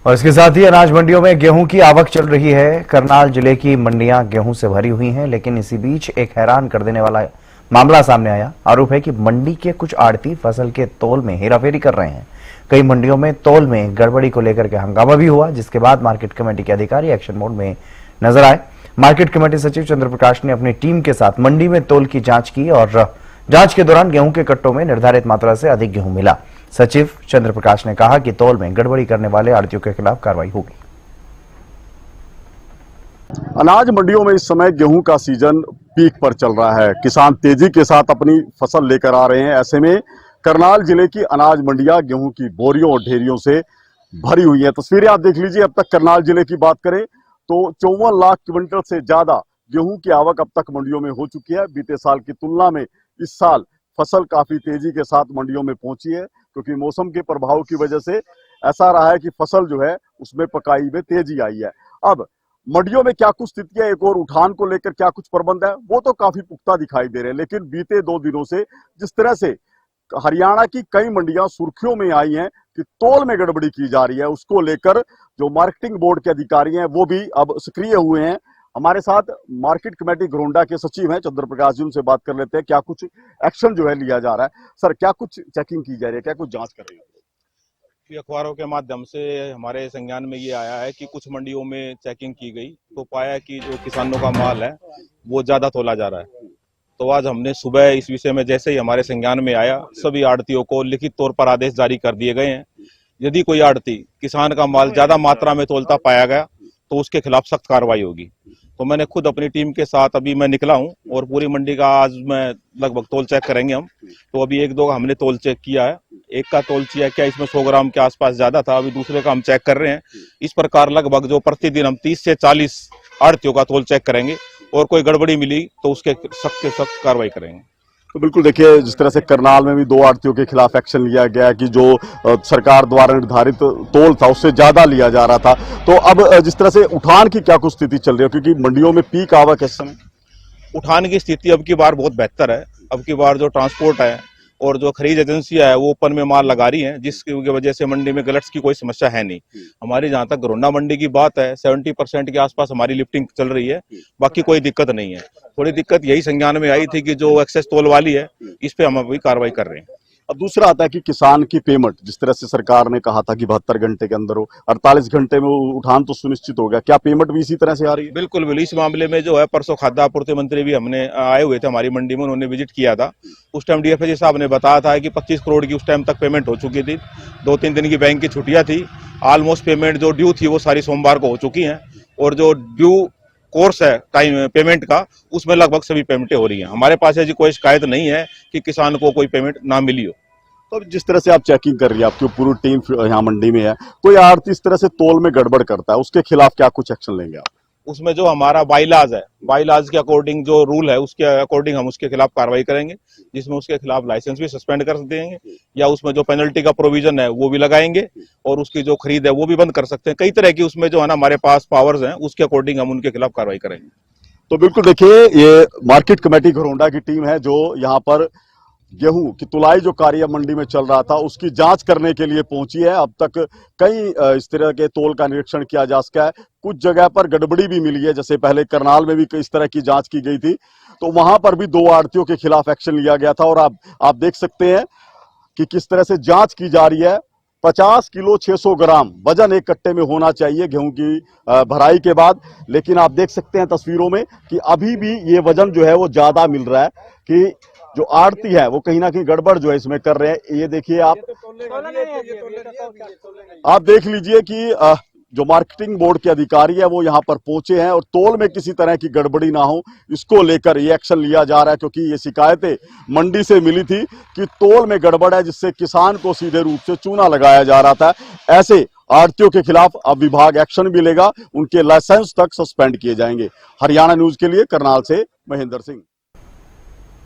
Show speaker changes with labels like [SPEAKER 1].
[SPEAKER 1] और इसके साथ ही अनाज मंडियों में गेहूं की आवक चल रही है। करनाल जिले की मंडियां गेहूं से भरी हुई हैं, लेकिन इसी बीच एक हैरान कर देने वाला मामला सामने आया। आरोप है कि मंडी के कुछ आड़ती फसल के तौल में हेराफेरी कर रहे हैं। कई मंडियों में तौल में गड़बड़ी को लेकर के हंगामा भी हुआ, जिसके बाद मार्केट कमेटी के अधिकारी एक्शन मोड में नजर आए। मार्केट कमेटी सचिव चंद्र प्रकाश ने अपनी टीम के साथ मंडी में तौल की जांच की और जांच के दौरान गेहूं के कट्टों में निर्धारित मात्रा से अधिक गेहूं मिला। सचिव चंद्र प्रकाश ने कहा कि तौल में गड़बड़ी करने वाले आड़तियों के खिलाफ कार्रवाई होगी।
[SPEAKER 2] अनाज मंडियों में इस समय गेहूं का सीजन पीक पर चल रहा है। किसान तेजी के साथ अपनी फसल लेकर आ रहे हैं। ऐसे में करनाल जिले की अनाज मंडियां गेहूं की बोरियों और ढेरियों से भरी हुई हैं। तस्वीरें आप देख लीजिए। अब तक करनाल जिले की बात करें तो 54 लाख क्विंटल से ज्यादा गेहूं की आवक अब तक मंडियों में हो चुकी है। बीते साल की तुलना में इस साल फसल काफी तेजी के साथ मंडियों में पहुंची है, क्योंकि मौसम के प्रभाव की वजह से ऐसा रहा है कि फसल जो है उसमें पकाई में तेजी आई है। अब मंडियों में क्या कुछ स्थितियां, एक और उठान को लेकर क्या कुछ प्रबंध है, वो तो काफी पुख्ता दिखाई दे रहे हैं। लेकिन बीते 2 दिनों से जिस तरह से हरियाणा की कई मंडियां सुर्खियों में आई हैं कि तौल में गड़बड़ी की जा रही है, उसको लेकर जो मार्केटिंग बोर्ड के अधिकारी हैं वो भी अब सक्रिय हुए हैं। हमारे साथ मार्केट कमेटी घरोंडा के सचिव हैं चंद्र प्रकाश जी, उनसे बात कर लेते हैं। क्या कुछ एक्शन जो है लिया जा रहा है? सर, क्या कुछ चेकिंग की जा रही है, क्या कुछ जांच कर रही है?
[SPEAKER 3] अखबारों के माध्यम से हमारे संज्ञान में ये आया है कि कुछ मंडियों में चेकिंग की गई तो पाया कि जो किसानों का माल है वो ज्यादा तोला जा रहा है। तो आज हमने सुबह इस विषय में जैसे ही हमारे संज्ञान में आया, सभी आड़तियों को लिखित तौर पर आदेश जारी कर दिए गए हैं। यदि कोई आड़ती किसान का माल ज्यादा मात्रा में तोलता पाया गया तो उसके खिलाफ सख्त कार्रवाई होगी। तो मैंने खुद अपनी टीम के साथ अभी मैं निकला हूं और पूरी मंडी का आज मैं लगभग तोल चेक करेंगे हम। तो अभी 1-2 का हमने तोल चेक किया है। एक का तोल किया क्या, इसमें 100 ग्राम के आसपास ज्यादा था। अभी दूसरे का हम चेक कर रहे हैं। इस प्रकार लगभग जो प्रतिदिन हम 30 से 40 आड़तियों का तोल चेक करेंगे और कोई गड़बड़ी मिली तो उसके सख्त से सख्त कार्रवाई करेंगे।
[SPEAKER 2] तो बिल्कुल देखिए, जिस तरह से करनाल में भी 2 आड़तियों के खिलाफ एक्शन लिया गया है कि जो सरकार द्वारा निर्धारित तोल था उससे ज्यादा लिया जा रहा था। तो अब जिस तरह से उठान की क्या कुछ स्थिति चल रही है, क्योंकि मंडियों में पीक आवक है इस समय?
[SPEAKER 3] उठान की स्थिति अब की बार बहुत बेहतर है। अब की बार जो ट्रांसपोर्ट है और जो खरीद एजेंसियां है वो ओपन में माल लगा रही हैं, जिसकी वजह से मंडी में गलट्स की कोई समस्या है नहीं। हमारी जहां तक घरोंडा मंडी की बात है, 70% के आसपास हमारी लिफ्टिंग चल रही है। बाकी कोई दिक्कत नहीं है। थोड़ी दिक्कत यही संज्ञान में आई थी कि जो एक्सेस तोल वाली है इस पे हम अभी कार्रवाई कर रहे हैं।
[SPEAKER 2] अब दूसरा आता है कि किसान की पेमेंट, जिस तरह से सरकार ने कहा था कि 72 घंटे के अंदर हो, 48 घंटे में उठान तो सुनिश्चित हो गया, क्या पेमेंट भी इसी तरह से आ रही है?
[SPEAKER 3] बिल्कुल बिल्कुल। इस मामले में जो है परसों खाद्य आपूर्ति मंत्री भी हमने आए हुए थे हमारी मंडी में, उन्होंने विजिट किया था। उस टाइम डीएफएजी साहब ने बताया था कि 25 करोड़ की उस टाइम तक पेमेंट हो चुकी थी। 2-3 दिन की बैंक की छुट्टियां थी। ऑलमोस्ट पेमेंट जो ड्यू थी वो सारी सोमवार को हो चुकी है और जो ड्यू कोर्स है टाइम पेमेंट का, उसमें लगभग सभी पेमेंटें हो रही हैं। हमारे पास ऐसी कोई शिकायत नहीं है कि किसान को कोई पेमेंट ना मिली हो।
[SPEAKER 2] तो जिस तरह से आप चेकिंग कर रही है, आपकी पूरी टीम यहाँ मंडी में है, कोई आड़ती इस तरह से तोल में गड़बड़ करता है, उसके खिलाफ क्या कुछ एक्शन लेंगे आप?
[SPEAKER 3] उसमें जो हमारा बाईलाज है, बाईलाज के अकॉर्डिंग जो रूल है उसके अकॉर्डिंग हम उसके खिलाफ कार्रवाई करेंगे, जिसमें उसके खिलाफ लाइसेंस भी सस्पेंड कर देंगे या उसमें जो पेनल्टी का प्रोविजन है वो भी लगाएंगे और उसकी जो खरीद है वो भी बंद कर सकते हैं। कई तरह की उसमें जो है ना हमारे पास पावर्स हैं, उसके अकॉर्डिंग हम उनके खिलाफ कार्रवाई करेंगे।
[SPEAKER 2] तो बिल्कुल देखिए, ये मार्केट कमेटी घरोंडा की टीम है जो यहाँ पर गेहूं की तुलाई जो कार्य मंडी में चल रहा था उसकी जांच करने के लिए पहुंची है। अब तक कई इस तरह के तोल का निरीक्षण किया जा सका है। कुछ जगह पर गड़बड़ी भी मिली है, जैसे पहले करनाल में भी इस तरह की जांच की गई थी, तो वहां पर भी 2 आड़तियों के खिलाफ एक्शन लिया गया था। और आप देख सकते हैं कि किस तरह से जांच की जा रही है। 50 किलो 600 ग्राम वजन एक कट्टे में होना चाहिए गेहूं की भराई के बाद, लेकिन आप देख सकते हैं तस्वीरों में कि अभी भी ये वजन जो है वो ज्यादा मिल रहा है, कि जो आड़ती है वो कहीं ना कहीं गड़बड़ जो है इसमें कर रहे हैं। ये देखिए, आप देख लीजिए कि जो मार्केटिंग बोर्ड के अधिकारी है वो यहाँ पर पहुंचे हैं और तोल में किसी तरह की गड़बड़ी ना हो, इसको लेकर ये एक्शन लिया जा रहा है। क्योंकि ये शिकायतें मंडी से मिली थी कि तोल में गड़बड़ है, जिससे किसान को सीधे रूप से चूना लगाया जा रहा था। ऐसे आड़तियों के खिलाफ अब विभाग एक्शन भी लेगा, उनके लाइसेंस तक सस्पेंड किए जाएंगे। हरियाणा न्यूज के लिए करनाल से महेंद्र सिंह।